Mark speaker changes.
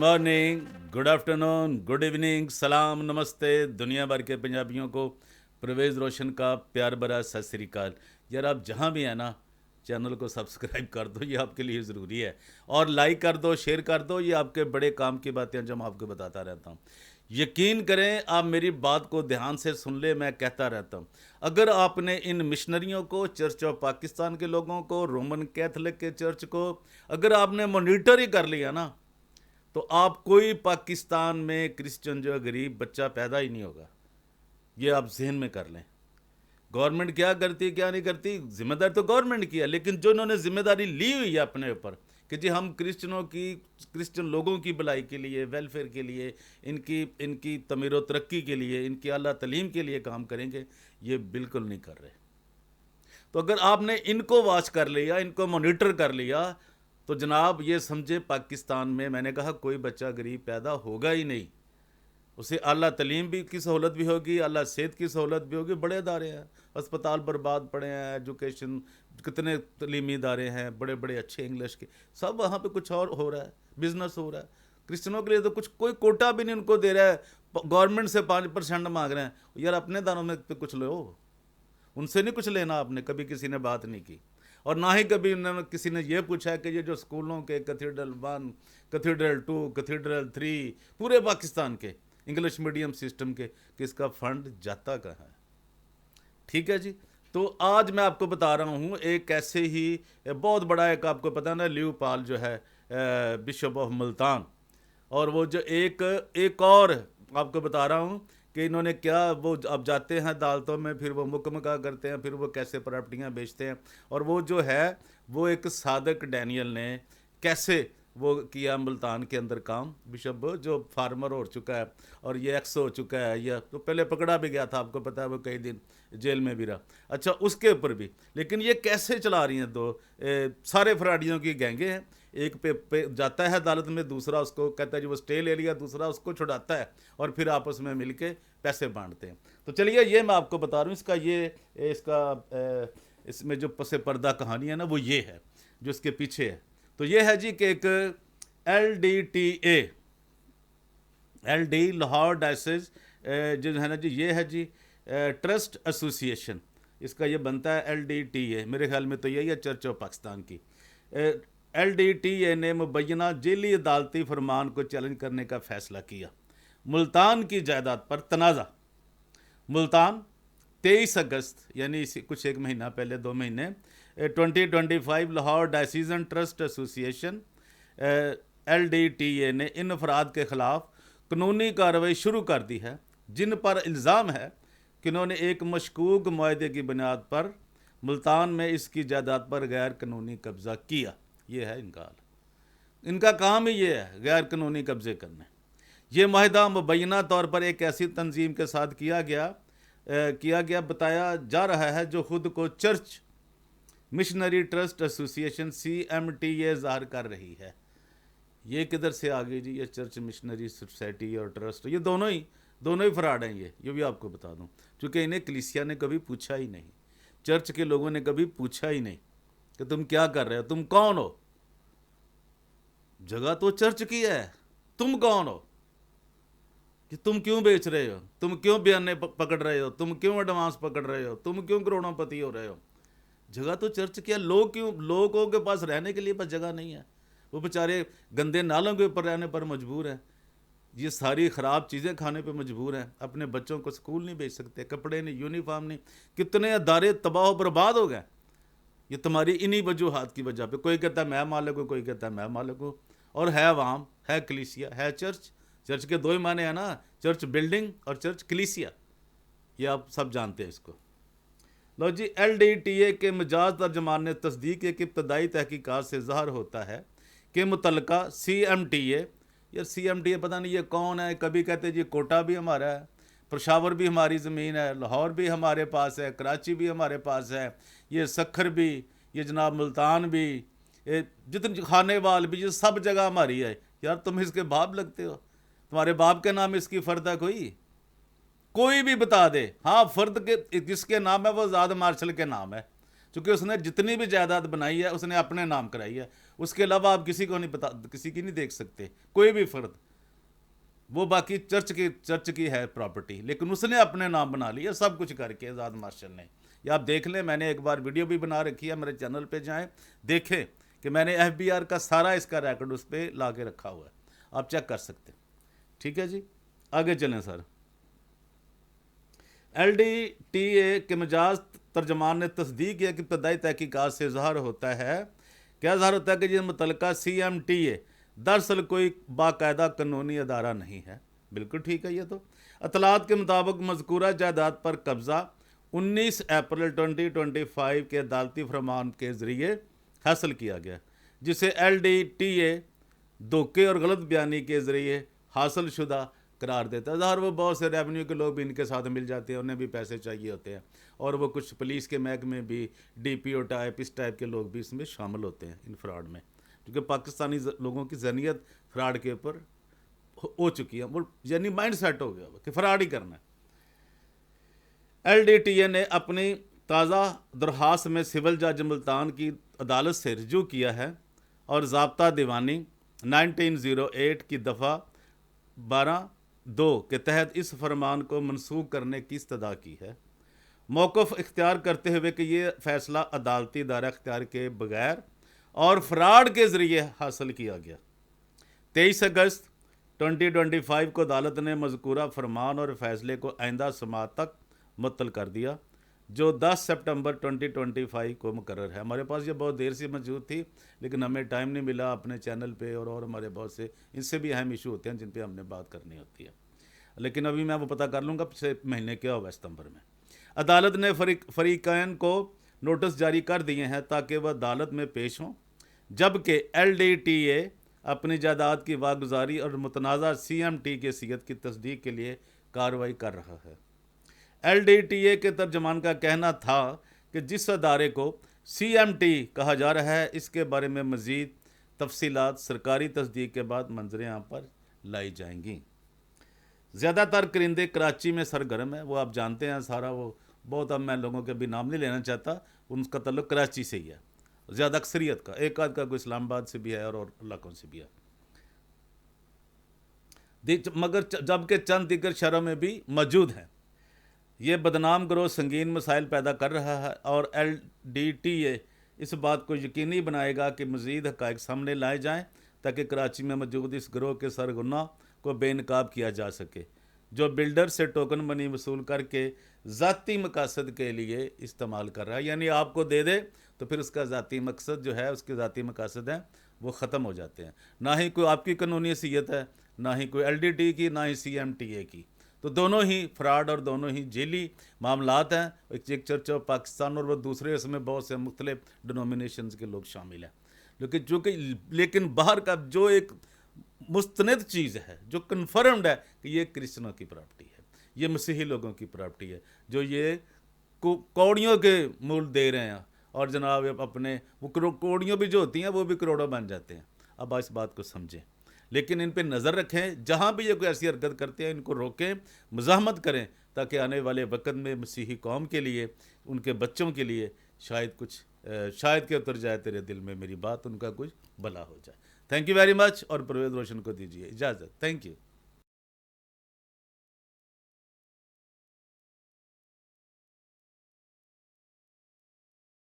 Speaker 1: Morning, good afternoon, good evening, सलाम, नमस्ते दुनिया भर के पंजाबियों को परवेज़ रोशन का प्यार भरा सत श्री अकाल। यार आप जहाँ भी हैं ना, चैनल को सब्सक्राइब कर दो, ये आपके लिए ज़रूरी है। और लाइक कर दो, शेयर कर दो, ये आपके बड़े काम की बातें हैं जो मैं आपको बताता रहता हूँ। यकीन करें, आप मेरी बात को ध्यान से सुन ले, मैं कहता रहता हूँ। अगर आपने इन मिशनरियों को, चर्च ऑफ पाकिस्तान के लोगों को, रोमन कैथलिक के चर्च को अगर आपने मॉनिटर ही कर लिया ना, तो आप कोई पाकिस्तान में क्रिश्चियन जो गरीब बच्चा पैदा ही नहीं होगा। ये आप जहन में कर लें। गवर्नमेंट क्या करती क्या नहीं करती, जिम्मेदारी तो गवर्नमेंट की है, लेकिन जो इन्होंने जिम्मेदारी ली हुई है अपने ऊपर कि जी हम क्रिश्चियन लोगों की भलाई के लिए, वेलफेयर के लिए, इनकी इनकी तमीर तरक्की के लिए, इनकी आला तलीम के लिए काम करेंगे, ये बिल्कुल नहीं कर रहे। तो अगर आपने इनको वॉच कर लिया, इनको मॉनिटर कर लिया, तो जनाब ये समझे पाकिस्तान में, मैंने कहा, कोई बच्चा गरीब पैदा होगा ही नहीं। उसे आला तलीम भी की सहूलत भी होगी, आला सेहत की सहूलत भी होगी। बड़े इदारे हैं, अस्पताल बर्बाद पड़े हैं, एजुकेशन, कितने तलीमी इदारे हैं बड़े बड़े अच्छे इंग्लिश के, सब वहाँ पे कुछ और हो रहा है, बिजनेस हो रहा है। क्रिश्चियनों के लिए तो कुछ कोई कोटा भी नहीं उनको दे रहा है, गवर्नमेंट से 5% मांग रहे हैं। यार अपने दानों में पे कुछ लो, उनसे नहीं कुछ लेना। आपने कभी किसी ने बात नहीं की, और ना ही कभी उन्होंने किसी ने ये पूछा है कि ये जो स्कूलों के कैथेड्रल 1, कैथेड्रल 2, कैथेड्रल 3 पूरे पाकिस्तान के इंग्लिश मीडियम सिस्टम के, कि इसका फंड जाता कहाँ है। ठीक है जी। तो आज मैं आपको बता रहा हूँ एक ऐसे ही बहुत बड़ा, एक आपको पता ना, ल्यूपाल जो है बिशप ऑफ मुल्तान, और वो जो एक और आपको बता रहा हूँ कि इन्होंने क्या, वो अब जाते हैं अदालतों में, फिर वो मुकमका करते हैं, फिर वो कैसे प्रॉपर्टियाँ बेचते हैं। और वो जो है, वो एक सादक डैनियल ने कैसे वो किया मुल्तान के अंदर काम। बिशप जो फार्मर हो चुका है और ये एक्स हो चुका है, या तो पहले पकड़ा भी गया था, आपको पता है, वो कई दिन जेल में भी रहा। अच्छा, उसके ऊपर भी, लेकिन ये कैसे चला रही हैं दो सारे फराडियों की गैंगे हैं। एक पे जाता है अदालत में, दूसरा उसको कहता है जी वो स्टे ले लिया, दूसरा उसको छुड़ाता है, और फिर आपस में मिलके पैसे बांटते हैं। तो चलिए, ये मैं आपको बता रहा हूँ, इसमें जो पसे पर्दा कहानी है ना, वो ये है जो इसके पीछे है। तो ये है जी कि एक LDTA लाहौर डायसिस जो है ना जी, ये है जी ट्रस्ट एसोसिएशन, इसका ये बनता है LDTA, मेरे ख्याल में तो यही है चर्च ऑफ पाकिस्तान की। LDTA ने मुबैना जेली अदालती फरमान को चैलेंज करने का फैसला किया। मुल्तान की जायदाद पर तनाज़ा। मुल्तान 23 अगस्त यानी इसी कुछ एक महीना पहले, 2 महीने, 2025 लाहौर डायसीजन ट्रस्ट एसोसिएशन LDTA ने इन अफराद के ख़िलाफ़ कानूनी कार्रवाई शुरू कर दी है, जिन पर इल्ज़ाम है कि उन्होंने एक मशकूक मुआहदे की बुनियाद पर मुल्तान में इसकी जायदाद पर गैर कानूनी कब्ज़ा किया। ये है इनका हाल। इनका काम ही ये है, गैर कानूनी कब्ज़े करने। ये मुआहदा मुबैना तौर पर एक ऐसी तंजीम के साथ किया गया बताया जा रहा है जो ख़ुद को church missionary trust association CMTA ज़ाहिर कर रही है। ये किधर से आ गई जी, ये चर्च मिशनरी सोसाइटी और ट्रस्ट, ये दोनों ही फ्रॉड हैं। ये भी आपको बता दूं, क्योंकि इन्हें कलीसिया ने कभी पूछा ही नहीं, चर्च के लोगों ने कभी पूछा ही नहीं कि तुम क्या कर रहे हो, तुम कौन हो। जगह तो चर्च की है, तुम कौन हो कि तुम क्यों बेच रहे हो, तुम क्यों बयाने पकड़ रहे हो, तुम क्यों एडवांस पकड़ रहे हो, तुम क्यों करोड़ोंपति हो रहे हो। जगह तो चर्च की है। लोगों के पास रहने के लिए बस जगह नहीं है, वो बेचारे गंदे नालों के ऊपर रहने पर मजबूर हैं, ये सारी ख़राब चीज़ें खाने पे मजबूर हैं, अपने बच्चों को स्कूल नहीं भेज सकते, कपड़े नहीं, यूनिफॉर्म नहीं, कितने अदारे तबाह बर्बाद हो गए। ये तुम्हारी इन्हीं वजूहात की वजह पे। कोई कहता है मैं मालिक हूँ, कोई कहता है मैं मालिक हूँ, और है अवाम, है कलीसिया, है चर्च। चर्च के 2 ही माने हैं ना, चर्च बिल्डिंग और चर्च कलीसिया, ये आप सब जानते हैं इसको। लो जी, LDTA के मजाज तर्जमान ने तस्दीक एक इब्तदाई तहकीकात से ज़ाहिर होता है कि मुतलका CMTA, यार CMTA पता नहीं ये कौन है। कभी कहते जी कोटा भी हमारा है, पेशावर भी हमारी ज़मीन है, लाहौर भी हमारे पास है, कराची भी हमारे पास है, ये सखर भी, ये जनाब मुल्तान भी, ये जितने खाने वाल भी, ये सब जगह हमारी है। यार तुम इसके बाप लगते हो, तुम्हारे बाप के नाम इसकी फ़र्द है कोई भी बता दे। हाँ, फ़र्द के जिसके नाम है वो ज़ाद मार्शल के नाम है, چونکہ اس نے جتنی بھی جائیداد بنائی ہے اس نے اپنے نام کرائی ہے، اس کے علاوہ آپ کسی کو نہیں پتا، کسی کی نہیں دیکھ سکتے، کوئی بھی فرد، وہ باقی چرچ کی ہے پراپرٹی، لیکن اس نے اپنے نام بنا لیا سب کچھ کر کے آزاد مارشل نے۔ یہ آپ دیکھ لیں، میں نے ایک بار ویڈیو بھی بنا رکھی ہے، میرے چینل پہ جائیں دیکھیں کہ میں نے ایف بی آر کا سارا اس کا ریکارڈ اس پہ لا کے رکھا ہوا ہے، آپ چیک کر سکتے ہیں۔ ٹھیک ہے جی، آگے چلیں سر۔ ایل ڈی ٹی اے کے مجاز ترجمان نے تصدیق کیا کہ ابتدائی تحقیقات سے ظاہر ہوتا ہے کہ یہ متعلقہ سی ایم ٹی اے دراصل کوئی باقاعدہ قانونی ادارہ نہیں ہے۔ بالکل ٹھیک ہے۔ یہ تو اطلاعات کے مطابق مذکورہ جائیداد پر قبضہ 19 اپریل 2025 کے عدالتی فرمان کے ذریعے حاصل کیا گیا، جسے ایل ڈی ٹی اے دھوکے اور غلط بیانی کے ذریعے حاصل شدہ قرار دیتا ہے۔ ظاہر وہ بہت سے ریونیو کے لوگ بھی ان کے ساتھ مل جاتے ہیں، انہیں بھی پیسے چاہیے ہوتے ہیں، اور وہ کچھ پولیس کے محکمے بھی، ڈی پی او ٹائپ، اس ٹائپ کے لوگ بھی اس میں شامل ہوتے ہیں ان فراڈ میں، کیونکہ پاکستانی لوگوں کی ذہنیت فراڈ کے اوپر ہو چکی ہے، وہ یعنی مائنڈ سیٹ ہو گیا کہ فراڈ ہی کرنا ہے۔ ایل ڈی ٹی اے نے اپنی تازہ درخواست میں سول جج ملتان کی عدالت سے رجوع کیا ہے اور ضابطہ دیوانی 1908 کی دفعہ 12(2) کے تحت اس فرمان کو منسوخ کرنے کی استدعا کی ہے، موقف اختیار کرتے ہوئے کہ یہ فیصلہ عدالتی دائرہ اختیار کے بغیر اور فراڈ کے ذریعے حاصل کیا گیا۔ 23 اگست 2025 کو عدالت نے مذکورہ فرمان اور فیصلے کو آئندہ سماعت تک معطل کر دیا، جو 10 سپٹمبر 2025 کو مقرر ہے۔ ہمارے پاس یہ بہت دیر سے موجود تھی، لیکن ہمیں ٹائم نہیں ملا اپنے چینل پہ، اور ہمارے بہت سے ان سے بھی اہم ایشو ہوتے ہیں جن پہ ہم نے بات کرنی ہوتی ہے، لیکن ابھی میں وہ پتہ کر لوں گا پچھلے مہینے کیا ہوا ستمبر میں۔ عدالت نے فریقین کو نوٹس جاری کر دیے ہیں تاکہ وہ عدالت میں پیش ہوں، جبکہ ایل ڈی ٹی اے اپنی جائیداد کی واگزاری اور متنازع سی ایم ٹی کی حیثیت کی تصدیق کے لیے کارروائی کر رہا ہے۔ ایل ڈی ٹی اے کے ترجمان کا کہنا تھا کہ جس ادارے کو سی ایم ٹی کہا جا رہا ہے اس کے بارے میں مزید تفصیلات سرکاری تصدیق کے بعد منظر عام پر لائی جائیں گی۔ زیادہ تر کرندے کراچی میں سرگرم ہے، وہ آپ جانتے ہیں سارا، وہ بہت، اب میں لوگوں کے بھی نام نہیں لینا چاہتا، ان کا تعلق کراچی سے ہی ہے، زیادہ اکثریت کا، ایک آدھ کا کوئی اسلام آباد سے بھی ہے اور علاقوں سے بھی ہے، مگر جبکہ چند دیگر شہروں میں بھی موجود ہیں۔ یہ بدنام گروہ سنگین مسائل پیدا کر رہا ہے، اور ایل ڈی ٹی اے اس بات کو یقینی بنائے گا کہ مزید حقائق سامنے لائے جائیں تاکہ کراچی میں موجود اس گروہ کے سرغنہ کو بے نقاب کیا جا سکے، جو بلڈر سے ٹوکن منی وصول کر کے ذاتی مقاصد کے لیے استعمال کر رہا ہے، یعنی آپ کو دے دے تو پھر اس کا ذاتی مقصد جو ہے، اس کے ذاتی مقاصد ہیں وہ ختم ہو جاتے ہیں، نہ ہی کوئی آپ کی قانونی حیثیت ہے، نہ ہی کوئی ایل ڈی ٹی کی، نہ ہی سی ایم ٹی اے کی، تو دونوں ہی فراڈ اور دونوں ہی جیلی معاملات ہیں۔ ایک چرچ آف پاکستان اور وہ دوسرے، اس میں بہت سے مختلف ڈینومینیشنز کے لوگ شامل ہیں، لیکن باہر کا جو ایک مستند چیز ہے، جو کنفرمڈ ہے کہ یہ کرسچنوں کی پراپرٹی ہے، یہ مسیحی لوگوں کی پراپرٹی ہے، جو یہ کوڑیوں کے مول دے رہے ہیں، اور جناب اپنے وہ کوڑیوں بھی جو ہوتی ہیں وہ بھی کروڑوں بن جاتے ہیں۔ اب اس بات کو سمجھیں، لیکن ان پہ نظر رکھیں، جہاں بھی یہ کوئی ایسی حرکت کرتے ہیں ان کو روکیں، مزاحمت کریں، تاکہ آنے والے وقت میں مسیحی قوم کے لیے، ان کے بچوں کے لیے شاید کہ اتر جائے تیرے دل میں میری بات، ان کا کچھ بھلا ہو جائے۔ تھینک یو ویری مچ، اور پرویز روشن کو دیجیے اجازت۔ Thank you.